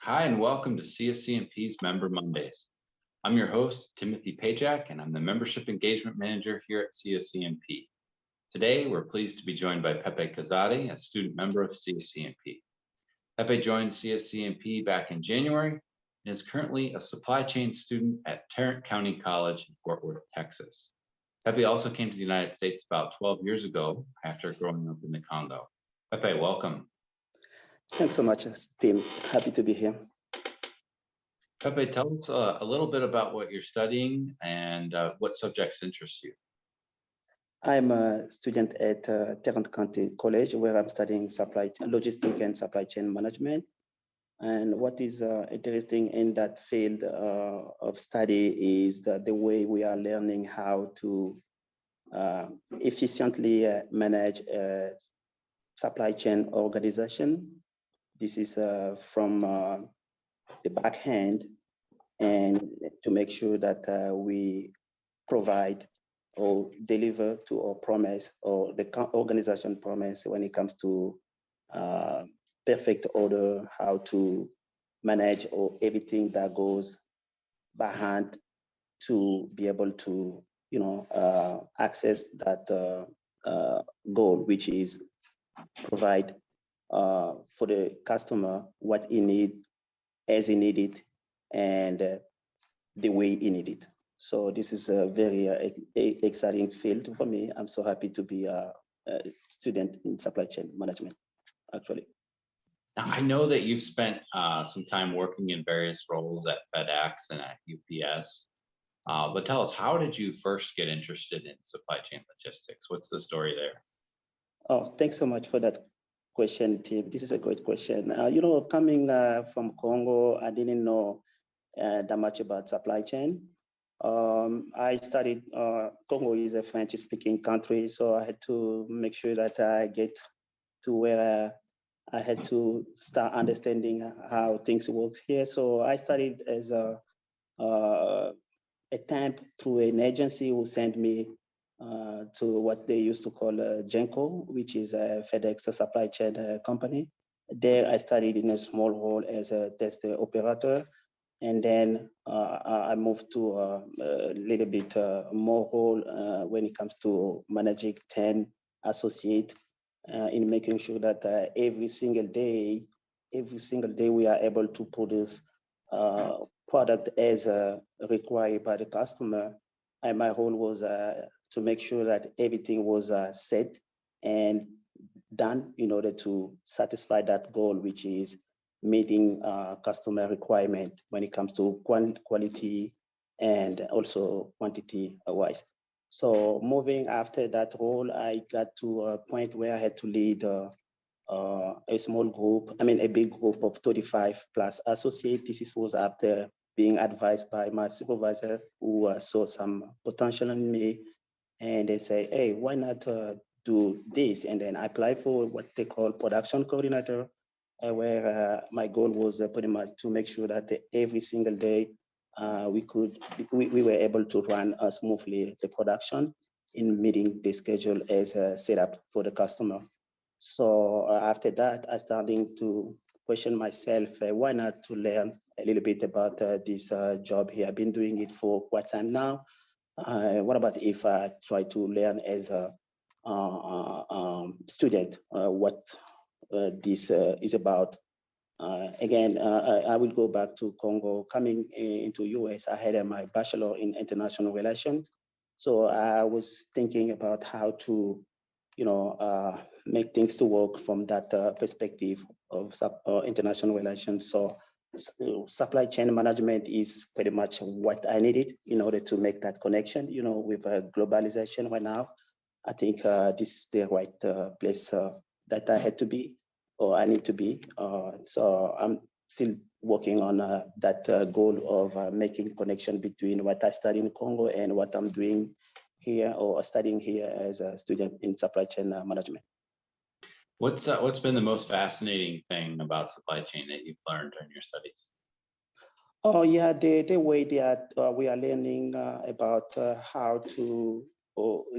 Hi, and welcome to CSCMP's Member Mondays. I'm your host, Timothy Pajak, and I'm the Membership Engagement Manager here at CSCMP. Today, we're pleased to be joined by Pepe Kazadi, a student member of CSCMP. Pepe joined CSCMP back in January and is currently a supply chain student at Tarrant County College in Fort Worth, Texas. Pepe also came to the United States about 12 years ago after growing up in the Congo. Pepe, welcome. Thanks so much, Tim. Happy to be here. Pepe, tell us a little bit about what you're studying and what subjects interest you. I'm a student at Tarrant County College, where I'm studying logistics and supply chain management. And what is interesting in that field of study is the way we are learning how to efficiently manage supply chain organization. This is from the back end, and to make sure that we provide or deliver to our promise or the organization promise when it comes to perfect order, how to manage or everything that goes behind to be able to, access that goal, which is provide for the customer what he need, as he need it, and the way he need it. So this is a very exciting field for me. I'm so happy to be a student in supply chain management, actually. Now, I know that you've spent some time working in various roles at FedEx and at UPS, but tell us, how did you first get interested in supply chain logistics? What's the story there? Oh, thanks so much for that question, Tim. This is a great question. Coming from Congo, I didn't know that much about supply chain. I studied, Congo is a French-speaking country, so I had to make sure that I get to where I had to start understanding how things work here. So I studied as a temp through an agency who sent me to what they used to call Genco, which is a FedEx supply chain company. There I studied in a small role as a test operator. And then I moved to a little bit more role when it comes to managing 10 associates in making sure that every single day we are able to produce product as required by the customer. And my role was to make sure that everything was set and done in order to satisfy that goal, which is meeting customer requirement when it comes to quality and also quantity wise. So moving after that role, I got to a point where I had to lead a small group, a big group of 35 plus associates. This was after being advised by my supervisor, who saw some potential in me. And they say, hey, why not do this? And then I applied for what they call production coordinator, where my goal was pretty much to make sure that every single day we were able to run smoothly the production in meeting the schedule as set up for the customer. So after that, I started to question myself, why not to learn a little bit about this job here? I've been doing it for quite some time now. What about if I try to learn as a student what this is about? Again, I will go back to Congo. Coming into US, I had my bachelor in international relations. So I was thinking about how to, make things to work from that perspective of international relations. So supply chain management is pretty much what I needed in order to make that connection, with globalization right now. I think this is the right place that I had to be, or I need to be. So I'm still working on that goal of making connection between what I study in Congo and what I'm doing here or studying here as a student in supply chain management. What's been the most fascinating thing about supply chain that you've learned during your studies? Oh yeah, the way that we are learning about how to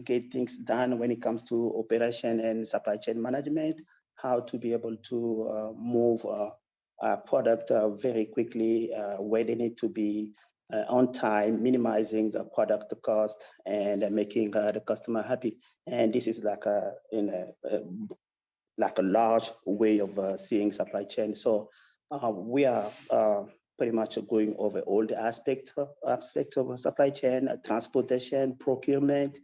get things done when it comes to operation and supply chain management, how to be able to move product very quickly, where they need to be on time, minimizing the product cost and making the customer happy. And this is like a large way of seeing supply chain. So we are pretty much going over all the aspects of supply chain, transportation, procurement,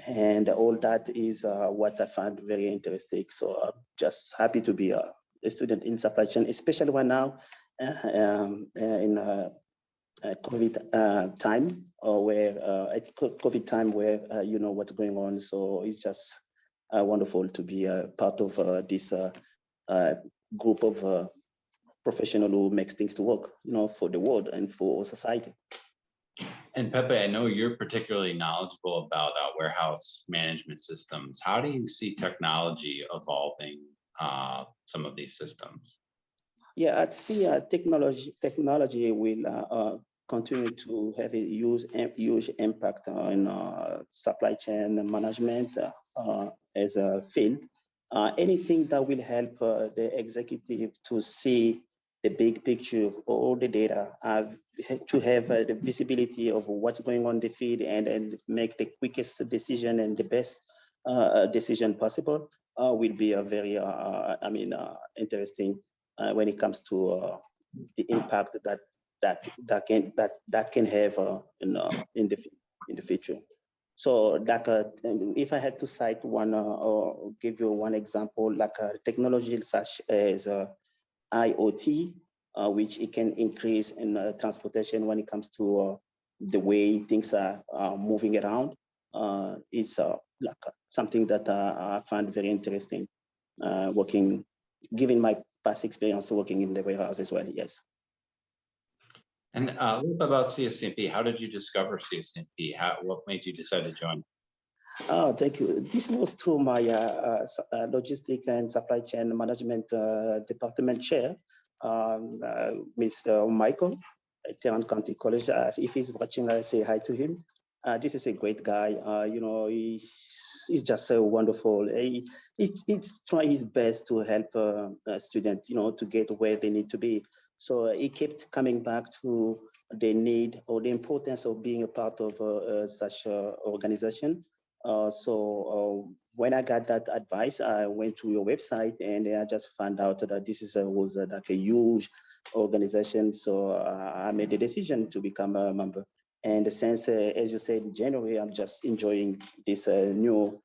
and all that is what I found very interesting. So I'm just happy to be a student in supply chain, especially right now in COVID time, or where at COVID time where you know what's going on. So it's just wonderful to be a part of this group of professionals who makes things to work, you know, for the world and for society. And Pepe, I know you're particularly knowledgeable about warehouse management systems. How do you see technology evolving some of these systems? Yeah, I see technology will continue to have a huge impact on supply chain management as a field. Anything that will help the executive to see the big picture, all the data, to have the visibility of what's going on in the field and make the quickest decision and the best decision possible will be a very, interesting when it comes to the impact that can have in the future. So, like, if I had to cite one or give you one example, like technology such as IoT, which it can increase in transportation when it comes to the way things are moving around. It's like something that I find very interesting, given my past experience working in the warehouse as well. Yes. And a little bit about CSCMP. How did you discover CSCMP? What made you decide to join? Oh, thank you. This was through my logistic and supply chain management department chair, Mr. Michael at Tarrant County College. If he's watching, I say hi to him. This is a great guy. You know, he's just so wonderful. He's trying his best to help students, you know, to get where they need to be. So he kept coming back to the need or the importance of being a part of such an organization. So when I got that advice, I went to your website and I just found out that this was like a huge organization. So I made the decision to become a member. And since, as you said, in January, I'm just enjoying this new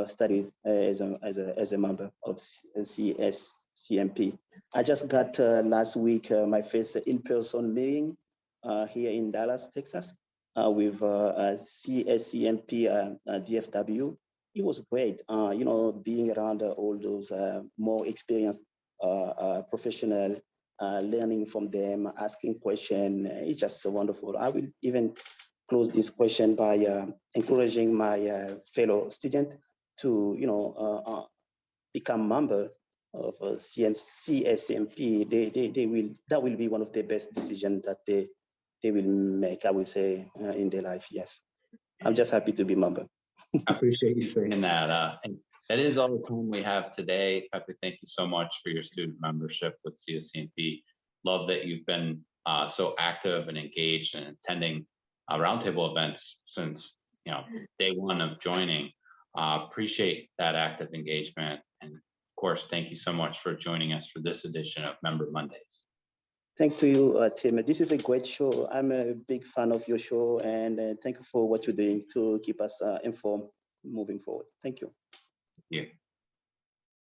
study as a member of CSCMP. I just got last week my first in-person meeting here in Dallas, Texas, with CSCMP DFW. It was great, you know, being around all those more experienced professional, learning from them, asking questions. It's just so wonderful. I will even close this question by encouraging my fellow student to, you know, become member of CSCMP. That will be one of the best decisions that they will make, I would say, in their life. Yes, I'm just happy to be a member. I appreciate you saying that. And that is all the time we have today. Pepe, thank you so much for your student membership with CSCMP. Love that you've been so active and engaged and attending roundtable events since day one of joining. Appreciate that active engagement. And of course, thank you so much for joining us for this edition of Member Mondays. Thank you, Tim. This is a great show. I'm a big fan of your show, and thank you for what you're doing to keep us informed moving forward. Thank you. Thank you.